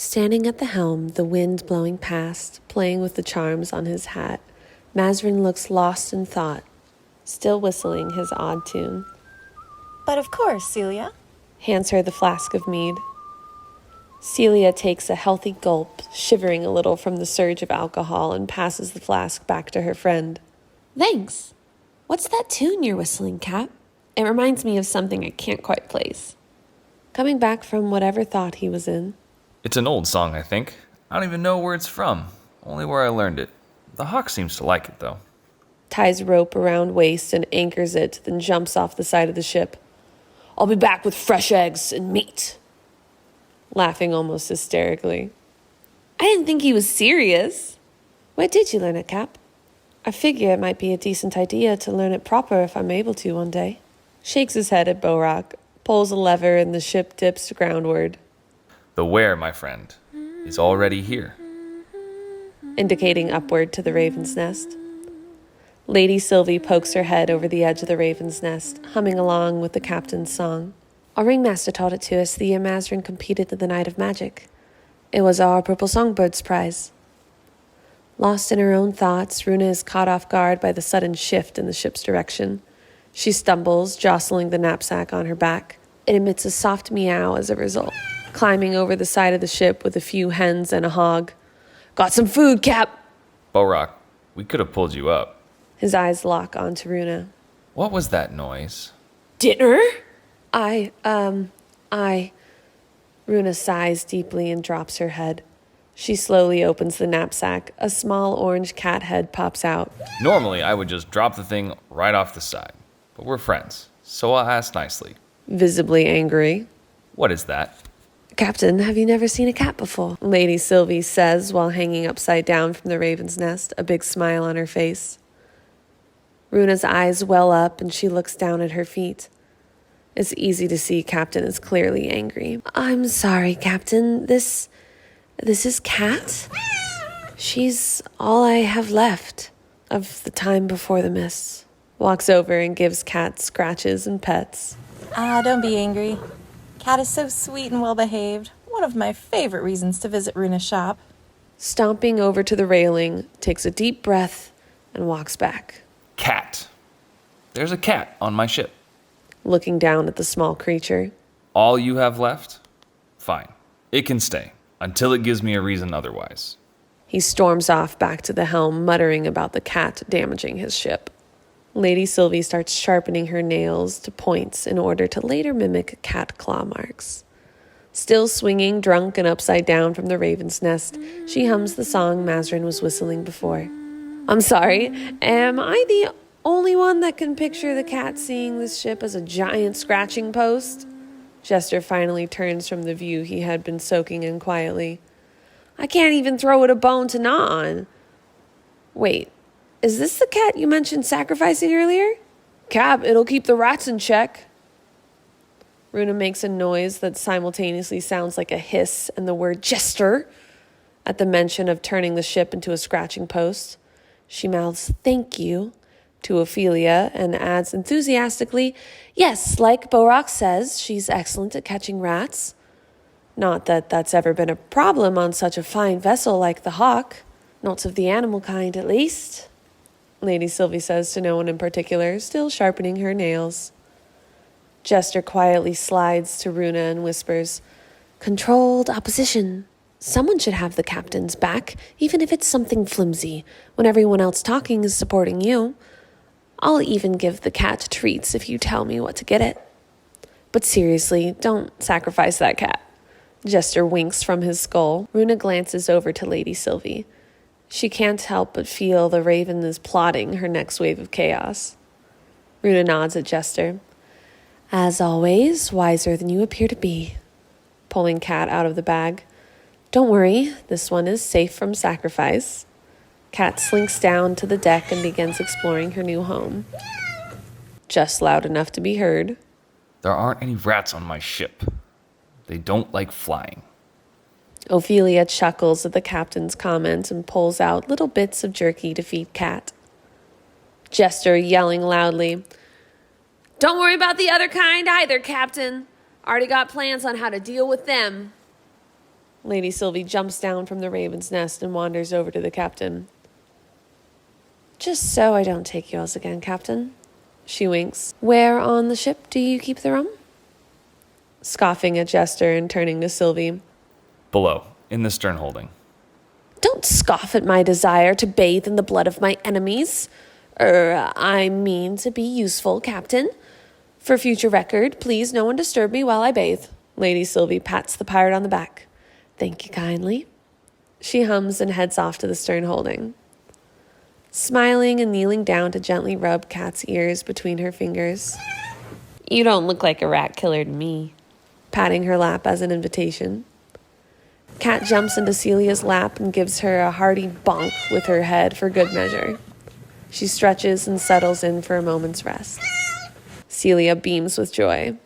Standing at the helm, the wind blowing past, playing with the charms on his hat, Mazrin looks lost in thought, still whistling his odd tune. But of course, Celia. Hands her the flask of mead. Celia takes a healthy gulp, shivering a little from the surge of alcohol, and passes the flask back to her friend. Thanks. What's that tune you're whistling, Cap? It reminds me of something I can't quite place. Coming back from whatever thought he was in. It's an old song, I think. I don't even know where it's from, only where I learned it. The hawk seems to like it, though. Ties rope around waist and anchors it, then jumps off the side of the ship. I'll be back with fresh eggs and meat. Laughing almost hysterically. I didn't think he was serious. Where did you learn it, Cap? I figure it might be a decent idea to learn it proper if I'm able to one day. Shakes his head at BoRàk, pulls a lever, and the ship dips groundward. The where, my friend, is already here. Indicating upward to the raven's nest. Lady Sylvie pokes her head over the edge of the raven's nest, humming along with the captain's song. Our ringmaster taught it to us the year Mazrin competed in the Night of Magic. It was our Purple Songbird's prize. Lost in her own thoughts, Runa is caught off guard by the sudden shift in the ship's direction. She stumbles, jostling the knapsack on her back. It emits a soft meow as a result, climbing over the side of the ship with a few hens and a hog. Got some food, Cap! BoRàk, we could have pulled you up. His eyes lock onto Runa. What was that noise? Dinner? Runa sighs deeply and drops her head. She slowly opens the knapsack. A small orange cat head pops out. Normally, I would just drop the thing right off the side. But we're friends, so I'll ask nicely. Visibly angry. What is that? Captain, have you never seen a cat before? Lady Sylvie says while hanging upside down from the raven's nest, a big smile on her face. Runa's eyes well up and she looks down at her feet. It's easy to see Captain is clearly angry. I'm sorry, Captain. This is Cat? She's all I have left of the time before the mists. Walks over and gives Cat scratches and pets. Don't be angry. Cat is so sweet and well-behaved. One of my favorite reasons to visit Runa's shop. Stomping over to the railing, takes a deep breath, and walks back. Cat. There's a cat on my ship. Looking down at the small creature. All you have left? Fine. It can stay, until it gives me a reason otherwise. He storms off back to the helm, muttering about the cat damaging his ship. Lady Sylvie starts sharpening her nails to points in order to later mimic cat claw marks. Still swinging drunk and upside down from the raven's nest, she hums the song Mazrin was whistling before. I'm sorry, am I the only one that can picture the cat seeing this ship as a giant scratching post? Jester finally turns from the view he had been soaking in quietly. I can't even throw it a bone to gnaw on. Wait, is this the cat you mentioned sacrificing earlier? Cap, it'll keep the rats in check. Runa makes a noise that simultaneously sounds like a hiss and the word Jester at the mention of turning the ship into a scratching post. She mouths, thank you, to Ophelia and adds enthusiastically, yes, like BoRàk says, she's excellent at catching rats. Not that that's ever been a problem on such a fine vessel like the Hawk. Not of the animal kind, at least. Lady Sylvie says to no one in particular, still sharpening her nails. Jester quietly slides to Runa and whispers, controlled opposition. Someone should have the captain's back, even if it's something flimsy, when everyone else talking is supporting you. I'll even give the cat treats if you tell me what to get it. But seriously, don't sacrifice that cat. Jester winks from his skull. Runa glances over to Lady Sylvie. She can't help but feel the raven is plotting her next wave of chaos. Runa nods at Jester. As always, wiser than you appear to be. Pulling Cat out of the bag. Don't worry, this one is safe from sacrifice. Cat slinks down to the deck and begins exploring her new home. Just loud enough to be heard. There aren't any rats on my ship. They don't like flying. Ophelia chuckles at the captain's comment and pulls out little bits of jerky to feed Cat. Jester yelling loudly, don't worry about the other kind either, Captain. Already got plans on how to deal with them. Lady Sylvie jumps down from the raven's nest and wanders over to the captain. Just so I don't take yours again, Captain. She winks. Where on the ship do you keep the rum? Scoffing at Jester and turning to Sylvie. Below, in the stern holding. Don't scoff at my desire to bathe in the blood of my enemies. I mean to be useful, Captain. For future record, please no one disturb me while I bathe. Lady Sylvie pats the pirate on the back. Thank you kindly. She hums and heads off to the stern holding. Smiling and kneeling down to gently rub Kat's ears between her fingers. You don't look like a rat killer to me. Patting her lap as an invitation. Kat jumps into Celia's lap and gives her a hearty bonk with her head for good measure. She stretches and settles in for a moment's rest. Celia beams with joy.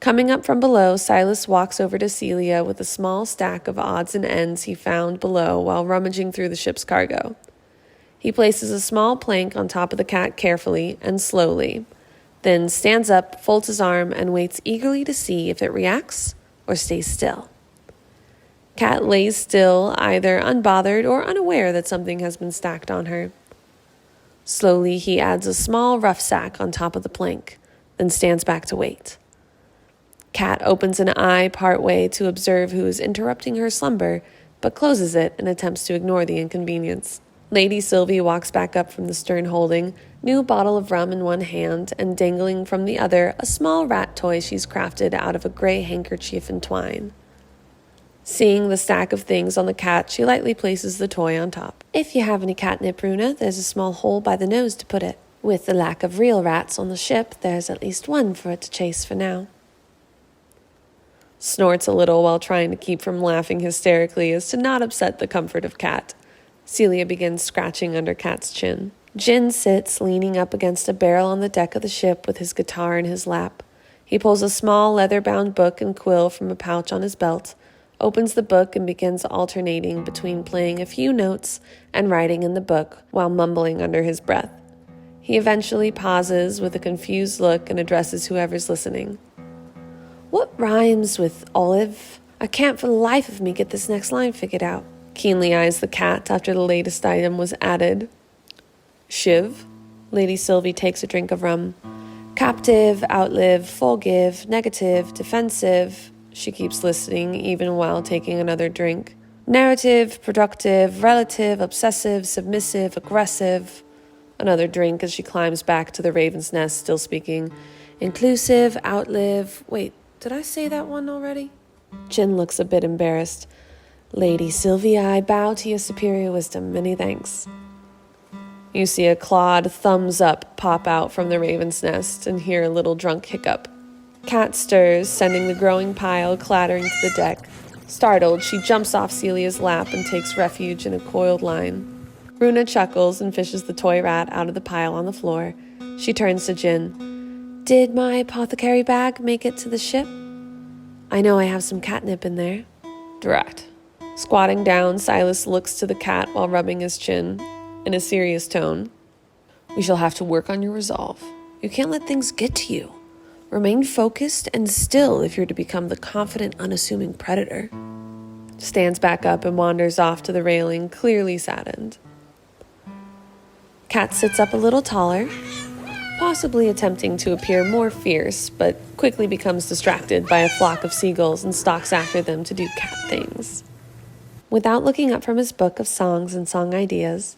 Coming up from below, Silas walks over to Celia with a small stack of odds and ends he found below while rummaging through the ship's cargo. He places a small plank on top of the cat carefully and slowly, then stands up, folds his arm, and waits eagerly to see if it reacts or stays still. Cat lays still, either unbothered or unaware that something has been stacked on her. Slowly, he adds a small rough sack on top of the plank, then stands back to wait. Cat opens an eye partway to observe who is interrupting her slumber, but closes it and attempts to ignore the inconvenience. Lady Sylvie walks back up from the stern holding, new bottle of rum in one hand, and dangling from the other a small rat toy she's crafted out of a gray handkerchief and twine. Seeing the stack of things on the cat, she lightly places the toy on top. If you have any catnip, Runa, there's a small hole by the nose to put it. With the lack of real rats on the ship, there's at least one for it to chase for now. Snorts a little while trying to keep from laughing hysterically as to not upset the comfort of Cat. Celia begins scratching under Cat's chin. Djinn sits leaning up against a barrel on the deck of the ship with his guitar in his lap. He pulls a small leather-bound book and quill from a pouch on his belt, opens the book and begins alternating between playing a few notes and writing in the book while mumbling under his breath. He eventually pauses with a confused look and addresses whoever's listening. What rhymes with olive? I can't for the life of me get this next line figured out. Keenly eyes the cat after the latest item was added. Shiv. Lady Sylvie takes a drink of rum. Captive, outlive, forgive, negative, defensive. She keeps listening, even while taking another drink. Narrative, productive, relative, obsessive, submissive, aggressive. Another drink as she climbs back to the raven's nest, still speaking. Inclusive, outlive. Wait, did I say that one already? Djinn looks a bit embarrassed. Lady Sylvie, I bow to your superior wisdom. Many thanks. You see a clawed thumbs up pop out from the raven's nest and hear a little drunk hiccup. Cat stirs, sending the growing pile clattering to the deck. Startled, she jumps off Celia's lap and takes refuge in a coiled line. Runa chuckles and fishes the toy rat out of the pile on the floor. She turns to Djinn. Did my apothecary bag make it to the ship? I know I have some catnip in there. Drat. Squatting down, Silas looks to the cat while rubbing his chin. In a serious tone. We shall have to work on your resolve. You can't let things get to you. Remain focused and still if you're to become the confident, unassuming predator. Stands back up and wanders off to the railing, clearly saddened. Cat sits up a little taller, possibly attempting to appear more fierce, but quickly becomes distracted by a flock of seagulls and stalks after them to do cat things. Without looking up from his book of songs and song ideas,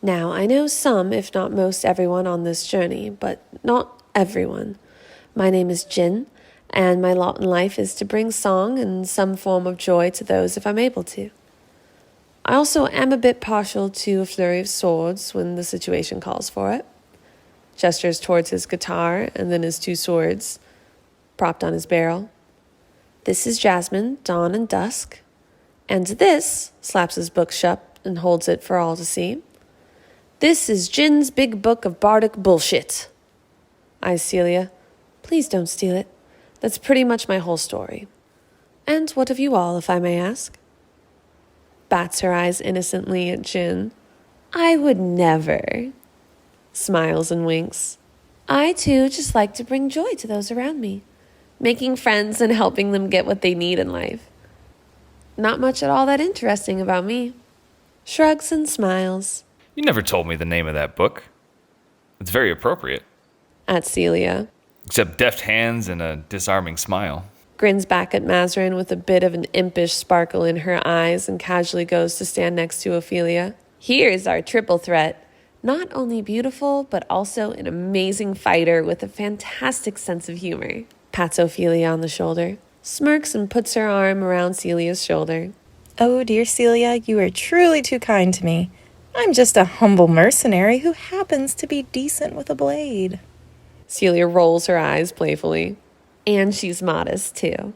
now, I know some, if not most everyone on this journey, but not everyone. My name is Djinn, and my lot in life is to bring song and some form of joy to those if I'm able to. I also am a bit partial to a flurry of swords when the situation calls for it. Gestures towards his guitar and then his two swords, propped on his barrel. This is Jasmine, Dawn and Dusk. And this, slaps his book shut and holds it for all to see. This is Djinn's big book of bardic bullshit. Eyes Celia. Please don't steal it. That's pretty much my whole story. And what of you all, if I may ask? Bats her eyes innocently at Djinn. I would never. Smiles and winks. I, too, just like to bring joy to those around me. Making friends and helping them get what they need in life. Not much at all that interesting about me. Shrugs and smiles. You never told me the name of that book. It's very appropriate. At Celia. Except deft hands and a disarming smile. Grins back at Mazrin with a bit of an impish sparkle in her eyes and casually goes to stand next to Ophelia. Here's our triple threat. Not only beautiful, but also an amazing fighter with a fantastic sense of humor. Pats Ophelia on the shoulder, smirks and puts her arm around Celia's shoulder. Oh, dear Celia, you are truly too kind to me. I'm just a humble mercenary who happens to be decent with a blade. Celia rolls her eyes playfully. And she's modest, too.